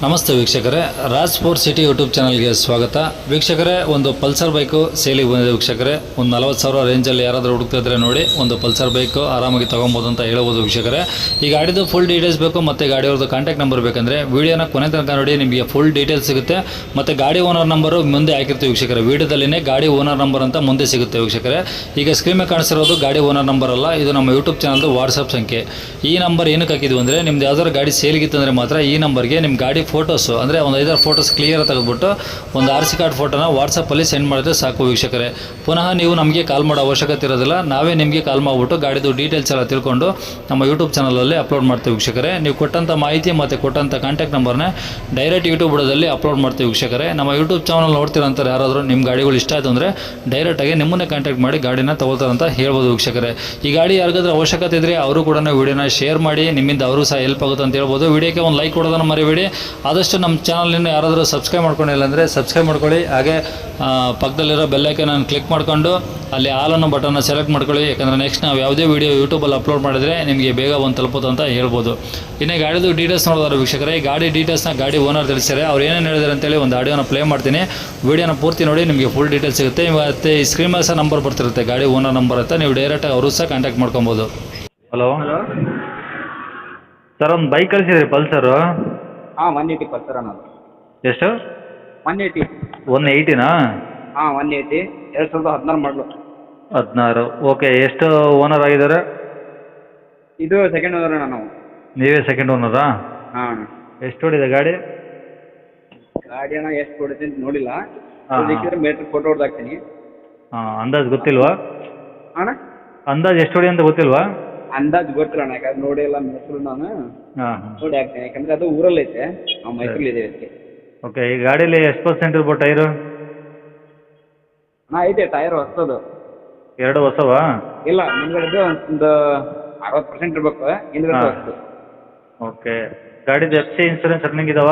ನಮಸ್ತೆ ವೀಕ್ಷಕರೇ, Raj sports city YouTube ಚಾನಲ್ಗೆ ಸ್ವಾಗತ. ವೀಕ್ಷಕರೇ, ಒಂದು ಪಲ್ಸರ್ ಬೈಕು ಸೇಲಿಗೆ ಬಂದಿದೆ ವೀಕ್ಷಕರೇ. ಒಂದು 40,000 ರೇಂಜಲ್ಲಿ ಯಾರಾದರೂ ಹುಡುಕ್ತಿದ್ರೆ ನೋಡಿ, ಒಂದು ಪಲ್ಸರ್ ಬೈಕು ಆರಾಮಾಗಿ ತೊಗೊಬೋದು ಅಂತ ಹೇಳ್ಬೋದು ವೀಕ್ಷಕರೇ. ಈ ಗಾಡಿದು ಫುಲ್ ಡೀಟೇಲ್ಸ್ ಬೇಕು ಮತ್ತು ಗಾಡಿಯವ್ರದ್ದು ಕಾಂಟ್ಯಾಕ್ಟ್ ನಂಬರ್ ಬೇಕಂದರೆ ವೀಡಿಯೋನ ಕೊನೆ ತನಕ ನೋಡಿ, ನಿಮಗೆ ಫುಲ್ ಡೀಟೇಲ್ಸ್ ಸಿಗುತ್ತೆ. ಮತ್ತು ಗಾಡಿ ಓನರ್ ನಂಬರು ಮುಂದೆ ಹಾಕಿರ್ತೀವಿ ವೀಕ್ಷಕರೇ. ವೀಡಿಯೋದಲ್ಲಿನೇ ಗಾಡಿ ಓನರ್ ನಂಬರ್ ಅಂತ ಮುಂದೆ ಸಿಗುತ್ತೆ ವೀಕ್ಷಕರೇ. ಈಗ ಸ್ಕ್ರೀನ್ ಮೇಲೆ ಕಾಣಿಸಿರೋದು ಗಾಡಿ ಓನರ್ ನಂಬರ್ ಅಲ್ಲ, ಇದು ನಮ್ಮ ಯೂಟ್ಯೂಬ್ ಚಾನಲ್ದು ವಾಟ್ಸಪ್ ಸಂಖ್ಯೆ. ಈ ನಂಬರ್ ಏನಕ್ಕೆ ಹಾಕಿದ್ವಿ ಅಂದರೆ, ನಿಮ್ದು ಯಾವ್ದಾದ್ರು ಗಾಡಿ ಸೇಲ್ಗಿತ್ತಂದರೆ ಮಾತ್ರ ಈ ನಂಬರ್ಗೆ ನಿಮ್ಮ ಗಾಡಿ ಫೋಟೋಸು ಅಂದರೆ ಒಂದು 5-6 ಫೋಟೋಸ್ ಕ್ಲಿಯರ್ ತೆಗೆದುಬಿಟ್ಟು ಒಂದು RC ಕಾರ್ಡ್ ಫೋಟೋನ ವಾಟ್ಸಪ್ಪಲ್ಲಿ ಸೆಂಡ್ ಮಾಡಿದ್ರೆ ಸಾಕು ವೀಕ್ಷಕರೇ. ಪುನಃ ನೀವು ನಮಗೆ ಕಾಲ್ ಮಾಡೋ ಅವಶ್ಯಕತೆ ಇರೋದಿಲ್ಲ, ನಾವೇ ನಿಮಗೆ ಕಾಲ್ ಮಾಡಿಬಿಟ್ಟು ಗಾಡಿದು ಡೀಟೇಲ್ಸ್ ಎಲ್ಲ ತಿಳ್ಕೊಂಡು ನಮ್ಮ ಯೂಟ್ಯೂಬ್ ಚಾನಲಲ್ಲಿ ಅಪ್ಲೋಡ್ ಮಾಡ್ತೀವಿ ವೀಕ್ಷಕರೇ. ನೀವು ಕೊಟ್ಟಂಥ ಮಾಹಿತಿ ಮತ್ತು ಕೊಟ್ಟಂಥ ಕಾಂಟ್ಯಾಕ್ಟ್ ನಂಬರ್ನ ಡೈರೆಕ್ಟ್ ಯೂಟ್ಯೂಬ್ ಬುಡದಲ್ಲಿ ಅಪ್ಲೋಡ್ ಮಾಡ್ತೀವಿ ವೀಕ್ಷಕರೇ. ನಮ್ಮ ಯೂಟ್ಯೂಬ್ ಚಾನಲ್ ನೋಡ್ತೀರಂತಾರೆ ಯಾರಾದರೂ ನಿಮ್ಮ ಗಾಡಿಗಳು ಇಷ್ಟ ಆಯಿತು ಅಂದರೆ ಡೈರೆಕ್ಟಾಗಿ ನಿಮ್ಮನ್ನೇ ಕಾಂಟ್ಯಾಕ್ಟ್ ಮಾಡಿ ಗಾಡಿನ ತಗೋತಾರಂತ ಹೇಳ್ಬೋದು ವೀಕ್ಷಕರೇ. ಈ ಗಾಡಿ ಯಾರಿಗಾದ್ರೂ ಅವಶ್ಯಕತೆ ಇದ್ದರೆ ಅವರು ಕೂಡ ವೀಡಿಯೋನ ಶೇರ್ ಮಾಡಿ, ನಿಮ್ಮಿಂದ ಅವರು ಸಹ ಹೆಲ್ಪ್ ಆಗುತ್ತೆ ಅಂತ ಹೇಳ್ಬೋದು. ವೀಡಿಯೋಕ್ಕೆ ಒಂದು ಲೈಕ್ ಕೊಡೋದನ್ನು ಮರಿಬೇಡಿ. ಆದಷ್ಟು ನಮ್ಮ ಚಾನಲ್ನ ಯಾರಾದರೂ ಸಬ್ಸ್ಕ್ರೈಬ್ ಮಾಡ್ಕೊಂಡಿಲ್ಲ ಅಂದರೆ ಸಬ್ಸ್ಕ್ರೈಬ್ ಮಾಡ್ಕೊಳ್ಳಿ. ಹಾಗೆ ಪಕ್ಕದಲ್ಲಿರೋ ಬೆಲ್ಲೈಕನ್ ನಾನು ಕ್ಲಿಕ್ ಮಾಡ್ಕೊಂಡು ಅಲ್ಲಿ ಆಲ್ ಅನ್ನೋ ಬಟನ್ನ ಸೆಲೆಕ್ಟ್ ಮಾಡ್ಕೊಳ್ಳಿ. ಯಾಕಂದರೆ ನೆಕ್ಸ್ಟ್ ನಾವು ಯಾವುದೇ ವೀಡಿಯೋ ಯೂಟ್ಯೂಬಲ್ಲಿ ಅಪ್ಲೋಡ್ ಮಾಡಿದರೆ ನಿಮಗೆ ಬೇಗ ಒಂದು ತಲುಪೋದು ಅಂತ ಹೇಳ್ಬೋದು. ಇನ್ನೇ ಗಾಡಿದು ಡೀಟೇಲ್ಸ್ ನೋಡೋದಾದ್ರೆ ವೀಕ್ಷಕರೇ, ಈ ಗಾಡಿ ಡೀಟೇಲ್ಸ್ನ ಗಾಡಿ ಓನರ್ ತಿಳಿಸ್ತಾರೆ. ಅವ್ರು ಏನೇನು ಹೇಳಿದಾರೆ ಅಂತೇಳಿ ಒಂದು ಆಡಿಯೋನ ಪ್ಲೇ ಮಾಡ್ತೀನಿ. ವೀಡಿಯೋನ ಪೂರ್ತಿ ನೋಡಿ, ನಿಮಗೆ ಫುಲ್ ಡೀಟೇಲ್ಸ್ ಸಿಗುತ್ತೆ. ಮತ್ತು ಈ ಸ್ಕ್ರೀನ್ ಮೇಲೆ ಸಹ ನಂಬರ್ ಬರ್ತಿರುತ್ತೆ, ಗಾಡಿ ಓನರ್ ನಂಬರ್ ಅಂತ. ನೀವು ಡೈರೆಕ್ಟಾಗಿ ಅವರು ಸಹ ಕಾಂಟ್ಯಾಕ್ಟ್ ಮಾಡ್ಕೊಬೋದು. ಹಲೋ ಸರ್, ಒಂದು ಬೈಕ್ ಕಳಿಸಿದ್ರಿ ಪಲ್ಸರು? ಹಾಂ, 180 ಪಲ್ಸರ್ ಅನ್ನೋದು. ಎಷ್ಟು? 180. 180ನಾ? ಹಾಂ, 180 2016 ಮಾಡಲು. 16. ಓಕೆ. ಎಷ್ಟು ಓನರ್ ಆಗಿದ್ದಾರೆ? ಇದು ಸೆಕೆಂಡ್ ಓನರ್ ಅಣ್ಣ ನಾವು. ನೀವೇ ಸೆಕೆಂಡ್ ಓನರಾ? ಹಾಂ. ಎಷ್ಟು ಹೊಡಿದೆ ಗಾಡಿ? ಗಾಡಿ ಅಣ್ಣ ಎಷ್ಟು ಹೊಡಿತೀನಿ ಅಂತ ನೋಡಿಲ್ಲ. ಹಾಂ. ಸಿಕ್ಕಿದ್ರೆ ಮೀಟ್ರ್ ಫೋಟೋ ಹೊಡೆದಾಕ್ತೀನಿ. ಹಾಂ, ಅಂದಾಜು ಗೊತ್ತಿಲ್ವಾ? ಅಣ್ಣ ಅಂದಾಜು ಎಷ್ಟು ಹೊಡಿ ಅಂತ ಗೊತ್ತಿಲ್ವಾ? ಅಂದಾಜು ಗೊತ್ತಿಲ್ಲ ಅಣ್ಣ, ಯಾಕಂದ್ರೆ ನೋಡಿಲ್ಲ ಹೆಸರು ನಾನು. ಹಾಂ. ನೋಡಿ ಹಾಕ್ತೀನಿ, ಯಾಕಂದ್ರೆ ಅದು ಊರಲ್ಲಿ ಐತೆ, ನಾವು ಮೈಸೂರಲ್ಲಿ ಇದ್ದೇವೆ ಅದಕ್ಕೆ. ಓಕೆ. ಈ ಗಾಡೀಲಿ ಎಷ್ಟು ಪರ್ಸೆಂಟ್ ಇರ್ಬೋದು ಟೈರು? ಅಣ್ಣ ಐತೆ ಟೈರ್ ಹೊಸದು. 2 ಹೊಸವಾ? ಇಲ್ಲ, ಮುಂದ್ಗಡೆದು ಒಂದು 60% ಇರ್ಬೇಕು, ಹಿಂದ್ಗಡೆ ಹೊಸದು. ಓಕೆ. ಗಾಡಿದು FC ಇನ್ಸೂರೆನ್ಸ್ ರನ್ನಿಂಗ್ ಇದಾವ?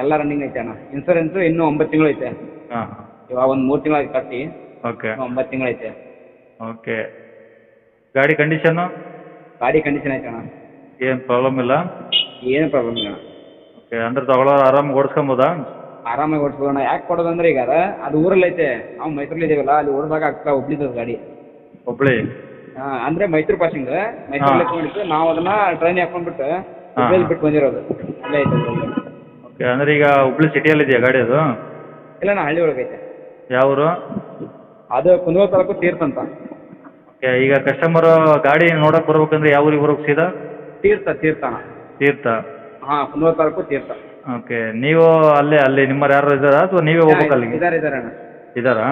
ಎಲ್ಲ ರನ್ನಿಂಗ್ ಐತೆ ಅಣ್ಣ. ಇನ್ಸೂರೆನ್ಸು ಇನ್ನೂ 9 ತಿಂಗಳು ಐತೆ. ಹಾಂ. ಇವಾಗ ಒಂದು 3 ತಿಂಗಳು ಕಟ್ಟಿ. ಓಕೆ. 9 ತಿಂಗಳು ಐತೆ. ಓಕೆ. ಗಾಡಿ ಕಂಡೀಷನ್ನು? ಗಾಡಿ ಕಂಡೀಷನ್ ಐತೆ ಅಣ್ಣ, ಏನು ಪ್ರಾಬ್ಲಮ್ ಇಲ್ಲ? ಏನು ಪ್ರಾಬ್ಲಮ್ ಇಲ್ಲ. ಓಕೆ. ಅಂದ್ರೆ ತಗೊಳ್ಳೋರು ಆರಾಮಾಗಿ ಓಡಿಸ್ಕೊಬೋದಾ? ಆರಾಮಾಗಿ ಓಡಿಸ್ಬೋದಣ್ಣ. ಯಾಕೆ ಕೊಡೋದಂದ್ರೆ, ಈಗ ಅದು ಊರಲ್ಲಿ ಐತೆ, ನಾವು ಮೈಸೂರಲ್ಲಿ ಇದ್ದೀವಲ್ಲ, ಅಲ್ಲಿ ಓಡಿದಾಗ ಆಗ್ತಾ ಒಬ್ಳಿದ್ದದು ಗಾಡಿ. ಹುಬ್ಳಿ? ಹಾಂ, ಅಂದರೆ ಮೈಸೂರು ಪಾಸಿಂಗ್. ಮೈಸೂರಲ್ಲಿ ಎತ್ಕೊಂಡಿತ್ತು, ನಾವು ಅದನ್ನು ಟ್ರೈನ್ ಹಾಕೊಂಡ್ಬಿಟ್ಟು ಹುಬ್ಳಿಯಲ್ಲಿ ಬಿಟ್ಟು ಬಂದಿರೋದು. ಅಲ್ಲೇ ಐತೆ ಊರಲ್ಲಿ. ಓಕೆ. ಅಂದರೆ ಈಗ ಹುಬ್ಳಿ ಸಿಟಿಯಲ್ಲಿ ಇದೆಯಾ ಗಾಡಿ ಅದು? ಇಲ್ಲ ಅಣ್ಣ, ಹಳ್ಳಿ ಒಳಗೆ ಐತೆ. ಯಾವ ಊರು? ಅದು ಕುಂದಗೋಳ ತಾಲೂಕು ತೀರ್ಥ ಅಂತ. ಓಕೆ. ಈಗ ಕಸ್ಟಮರು ಗಾಡಿ ನೋಡೋಕೆ ಬರ್ಬೇಕಂದ್ರೆ ಯಾವ ಊರಿಗೆ ಬರ್ಬೇಕು ಸೀದಾ? ತೀರ್ಥ ಅಣ್ಣ. ತೀರ್ಥ? ಹಾಂ, ಕುಂದಗೋಳ ತಾಲೂಕು ತೀರ್ಥ. ಓಕೆ. ನೀವು ಅಲ್ಲೇ ನಿಮ್ಮರು ಯಾರು ಇದ್ದಾರಾ ಅಥವಾ ನೀವೇ ಹೋಗ್ಬೇಕು ಅಲ್ಲಿಗೆ? ಇದ್ದಾರೆ ಅಣ್ಣ. ಇದ್ದಾರಾ?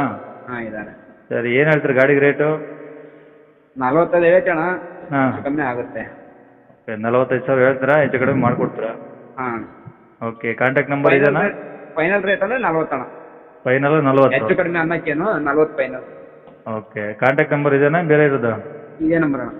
ಹಾಂ, ಇದ್ದಾರೆ. ಸರಿ. ಏನು ಹೇಳ್ತೀರಿ ಗಾಡಿಗೆ ರೇಟು? 45 ಹೇಳ್ತೆ ಅಣ್ಣ. ಹಾಂ. ಕಮ್ಮಿ ಆಗುತ್ತೆ. ಓಕೆ. 45,000 ಹೇಳ್ತೀರಾ? ಹೆಚ್ಚು ಕಡಿಮೆ ಮಾಡಿಕೊಡ್ತೀರಾ? ಹಾಂ. ಓಕೆ. ಕಾಂಟ್ಯಾಕ್ಟ್ ನಂಬರ್ ಇದೆಯಾ? ಫೈನಲ್ ರೇಟ್ ಅಂದರೆ 40 ಅಣ್ಣ. ಫೈನಲ್ 40? ಹೆಚ್ಚು ಕಡಿಮೆ ಅನ್ನೋಕ್ಕೇನು 40 ಫೈನಲ್. ಓಕೆ. ಕಾಂಟ್ಯಾಕ್ಟ್ ನಂಬರ್ ಇದೆಯಾ ಬೇರೆ ಇರೋದಾ? ಇದೇ ನಂಬರ್ ಅಣ್ಣ.